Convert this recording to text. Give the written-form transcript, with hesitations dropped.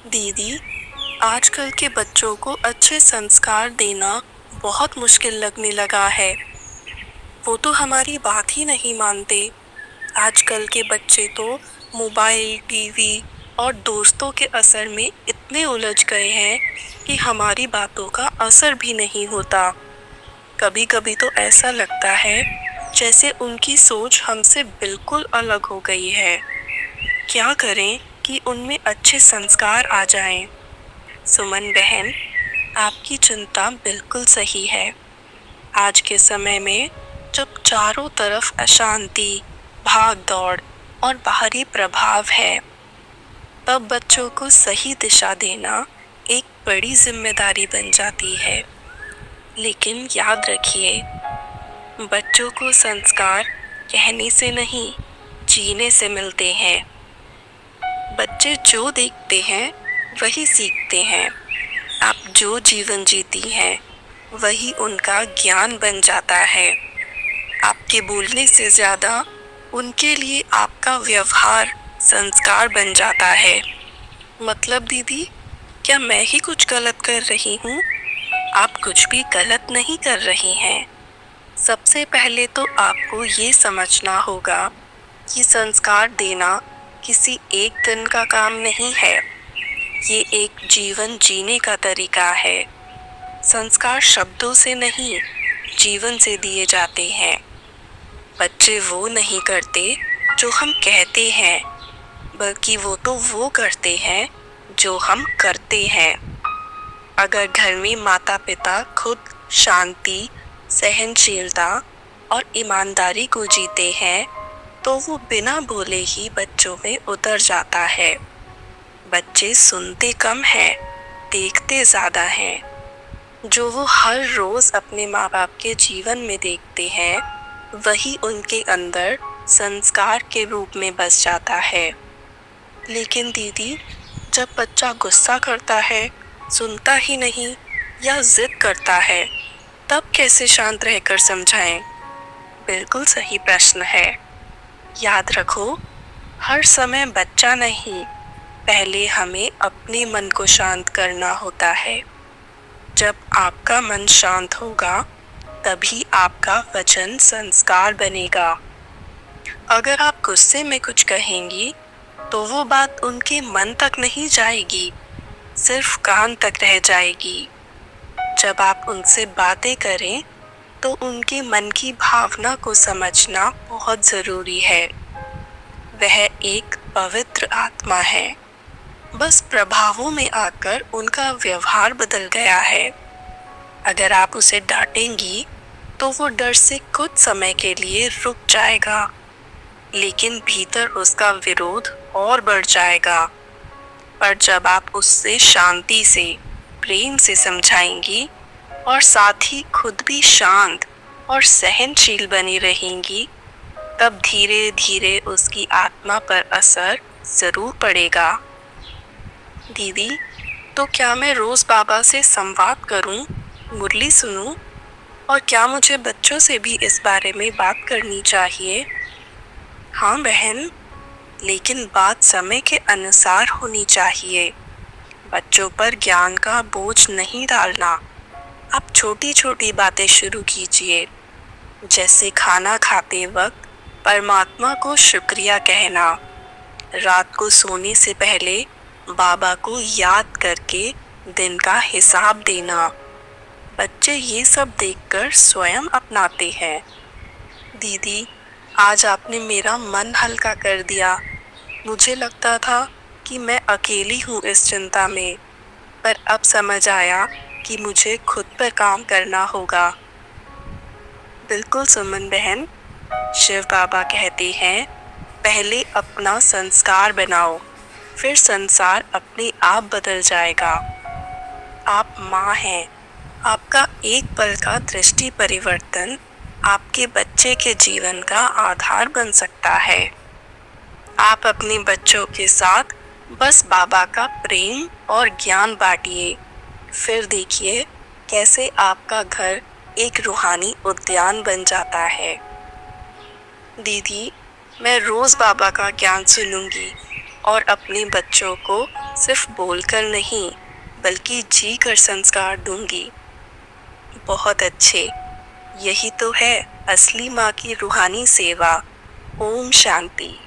दीदी, आजकल के बच्चों को अच्छे संस्कार देना बहुत मुश्किल लगने लगा है। वो तो हमारी बात ही नहीं मानते। आजकल के बच्चे तो मोबाइल, टीवी और दोस्तों के असर में इतने उलझ गए हैं कि हमारी बातों का असर भी नहीं होता। कभी-कभी तो ऐसा लगता है जैसे उनकी सोच हमसे बिल्कुल अलग हो गई है। क्या करें कि उनमें अच्छे संस्कार आ जाएं? सुमन बहन, आपकी चिंता बिल्कुल सही है। आज के समय में जब चारों तरफ अशांति, भाग-दौड़ और बाहरी प्रभाव है, तब बच्चों को सही दिशा देना एक बड़ी जिम्मेदारी बन जाती है। लेकिन याद रखिए, बच्चों को संस्कार कहने से नहीं, जीने से मिलते हैं। बच्चे जो देखते हैं, वही सीखते हैं। आप जो जीवन जीती हैं, वही उनका ज्ञान बन जाता है। आपके बोलने से ज्यादा उनके लिए आपका व्यवहार संस्कार बन जाता है। मतलब दीदी, क्या मैं ही कुछ गलत कर रही हूँ? आप कुछ भी गलत नहीं कर रही हैं। सबसे पहले तो आपको ये समझना होगा कि संस्कार देना किसी एक दिन का काम नहीं है। ये एक जीवन जीने का तरीका है। संस्कार शब्दों से नहीं, जीवन से दिए जाते हैं। बच्चे वो नहीं करते जो हम कहते हैं, बल्कि वो करते हैं जो हम करते हैं। अगर घर में माता-पिता खुद शांति, सहनशीलता और ईमानदारी को जीते हैं, तो वो बिना बोले ही बच्चों में उतर जाता है। बच्चे सुनते कम हैं, देखते ज्यादा हैं। जो वो हर रोज अपने माँ बाप के जीवन में देखते हैं, वही उनके अंदर संस्कार के रूप में बस जाता है। लेकिन दीदी, जब बच्चा गुस्सा करता है, सुनता ही नहीं या जिद करता है, तब कैसे शांत रहकर समझाएं? बिल्कुल सही प्रश्न है। याद रखो, हर समय बच्चा नहीं, पहले हमें अपने मन को शांत करना होता है। जब आपका मन शांत होगा, तभी आपका वचन संस्कार बनेगा। अगर आप गुस्से में कुछ कहेंगी, तो वो बात उनके मन तक नहीं जाएगी, सिर्फ कान तक रह जाएगी। जब आप उनसे बातें करें, तो उनके मन की भावना को समझना बहुत जरूरी है। वह एक पवित्र आत्मा है, बस प्रभावों में आकर उनका व्यवहार बदल गया है। अगर आप उसे डांटेंगी, तो वो डर से कुछ समय के लिए रुक जाएगा, लेकिन भीतर उसका विरोध और बढ़ जाएगा। पर जब आप उससे शांति से, प्रेम से समझाएंगी और साथ ही खुद भी शांत और सहनशील बनी रहेंगी, तब धीरे धीरे उसकी आत्मा पर असर जरूर पड़ेगा। दीदी, तो क्या मैं रोज बाबा से संवाद करूं, मुरली सुनूं, और क्या मुझे बच्चों से भी इस बारे में बात करनी चाहिए? हाँ बहन, लेकिन बात समय के अनुसार होनी चाहिए। बच्चों पर ज्ञान का बोझ नहीं डालना। आप छोटी छोटी बातें शुरू कीजिए, जैसे खाना खाते वक्त परमात्मा को शुक्रिया कहना, रात को सोने से पहले बाबा को याद करके दिन का हिसाब देना। बच्चे ये सब देखकर स्वयं अपनाते हैं। दीदी, आज आपने मेरा मन हल्का कर दिया। मुझे लगता था कि मैं अकेली हूँ इस चिंता में, पर अब समझ आया कि मुझे खुद पर काम करना होगा। बिल्कुल सुमन बहन, शिव बाबा कहते हैं, पहले अपना संस्कार बनाओ, फिर संसार अपने आप बदल जाएगा। आप माँ हैं, आपका एक पल का दृष्टि परिवर्तन आपके बच्चे के जीवन का आधार बन सकता है। आप अपने बच्चों के साथ बस बाबा का प्रेम और ज्ञान बांटिए, फिर देखिए कैसे आपका घर एक रूहानी उद्यान बन जाता है। दीदी, मैं रोज बाबा का ज्ञान सुनूंगी, और अपने बच्चों को सिर्फ बोलकर नहीं, बल्कि जी कर संस्कार दूंगी। बहुत अच्छे। यही तो है असली माँ की रूहानी सेवा। ओम शांति।